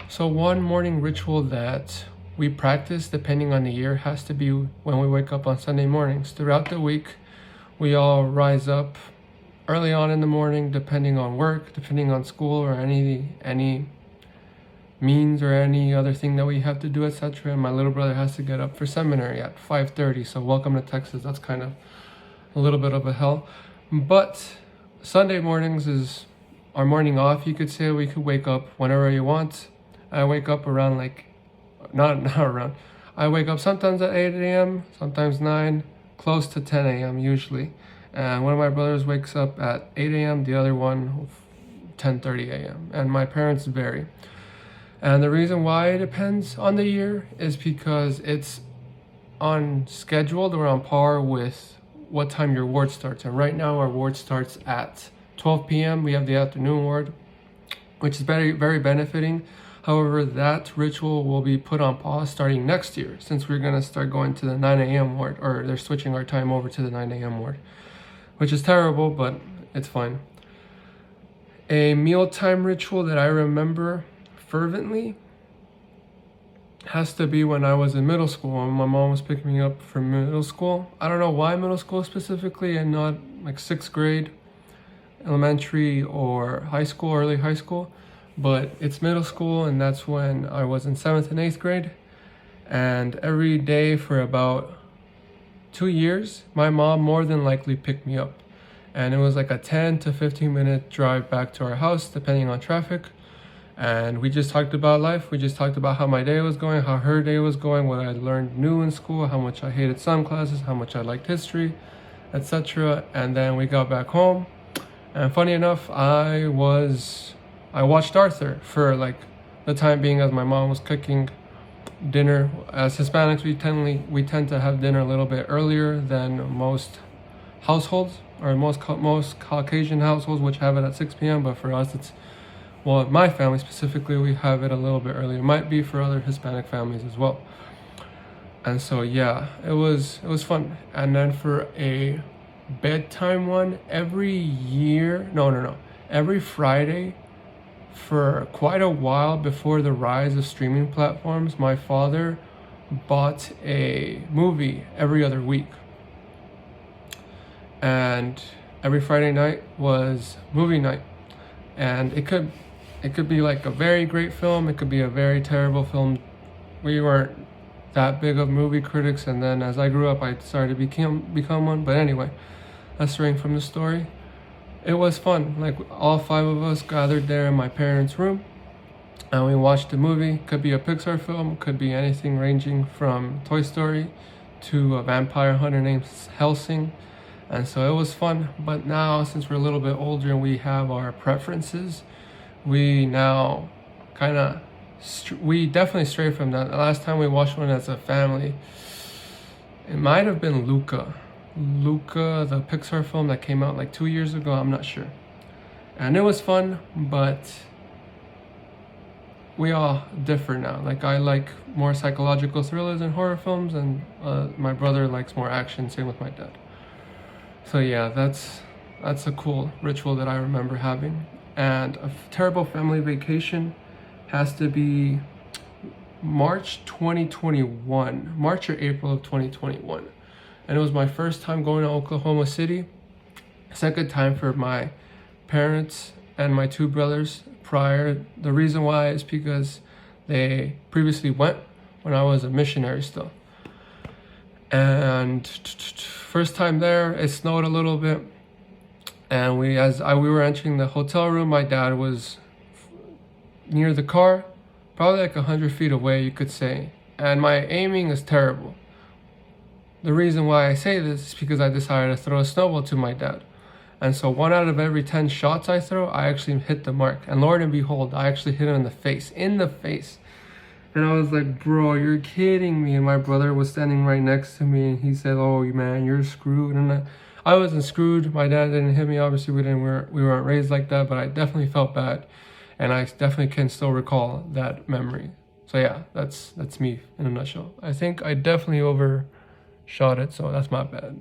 So one morning ritual that we practice, depending on the year, has to be when we wake up on Sunday mornings. Throughout the week, we all rise up early on in the morning, depending on work, depending on school, or any means or any other thing that we have to do, etc. And my little brother has to get up for seminary at 5:30. So welcome to Texas. That's kind of a little bit of a hell. But Sunday mornings is our morning off, you could say. We could wake up whenever you want. I wake up around not around. I wake up sometimes at 8 a.m., sometimes 9, close to 10 a.m. usually. And one of my brothers wakes up at 8 a.m., the other one 10:30 a.m. And my parents vary. And the reason why it depends on the year is because it's on scheduled or on par with what time your ward starts. And right now our ward starts at 12 p.m. We have the afternoon ward, which is very, very benefiting. However, that ritual will be put on pause starting next year, since we're going to start going to the 9 a.m. ward, or they're switching our time over to the 9 a.m. ward, which is terrible, but it's fine. A mealtime ritual that I remember fervently has to be when I was in middle school and my mom was picking me up from middle school. I don't know why middle school specifically and not like 6th grade, elementary, or high school, early high school, but it's middle school, and that's when I was in 7th and 8th grade. And every day for about 2 years, my mom more than likely picked me up, and it was like a 10 to 15 minute drive back to our house depending on traffic. And we just talked about life. We just talked about how my day was going, how her day was going, what I learned new in school, how much I hated some classes, how much I liked history, etc. And then we got back home. And funny enough, I watched Arthur for like the time being, as my mom was cooking dinner. As Hispanics, we tend to have dinner a little bit earlier than most households, or most Caucasian households, which have it at 6 p.m. But for us, well, my family specifically, we have it a little bit earlier. It might be for other Hispanic families as well. And so yeah, it was fun. And then for a bedtime one, every Friday for quite a while before the rise of streaming platforms, my father bought a movie every other week. And every Friday night was movie night. And it could be like a very great film, it could be a very terrible film. We weren't that big of movie critics, and then as I grew up, I started to become one. But anyway, that's straying from the story. It was fun. Like, all 5 of us gathered there in my parents' room, and we watched a movie. Could be a Pixar film, could be anything ranging from Toy Story to a vampire hunter named Helsing. And so it was fun. But now, since we're a little bit older and we have our preferences, we now we definitely stray from that. The last time we watched one as a family, it might have been Luca, the Pixar film that came out like 2 years ago. I'm not sure. And it was fun, but we all differ now. Like, I like more psychological thrillers and horror films, and my brother likes more action. Same with my dad. So yeah, that's a cool ritual that I remember having. And a terrible family vacation has to be March or April of 2021. And it was my first time going to Oklahoma City. Second time for my parents and my 2 brothers prior. The reason why is because they previously went when I was a missionary still. And first time there, it snowed a little bit. And we were entering the hotel room, my dad was near the car, probably like 100 feet away, you could say. And my aiming is terrible. The reason why I say this is because I decided to throw a snowball to my dad. And so 1 out of every 10 shots I throw, I actually hit the mark. And Lord and behold, I actually hit him in the face. And I was like, bro, you're kidding me. And my brother was standing right next to me, and he said, oh man, you're screwed. And I wasn't screwed. My dad didn't hit me. Obviously, we weren't raised like that, but I definitely felt bad. And I definitely can still recall that memory. So yeah, that's me in a nutshell. I think I definitely overshot it, so that's my bad.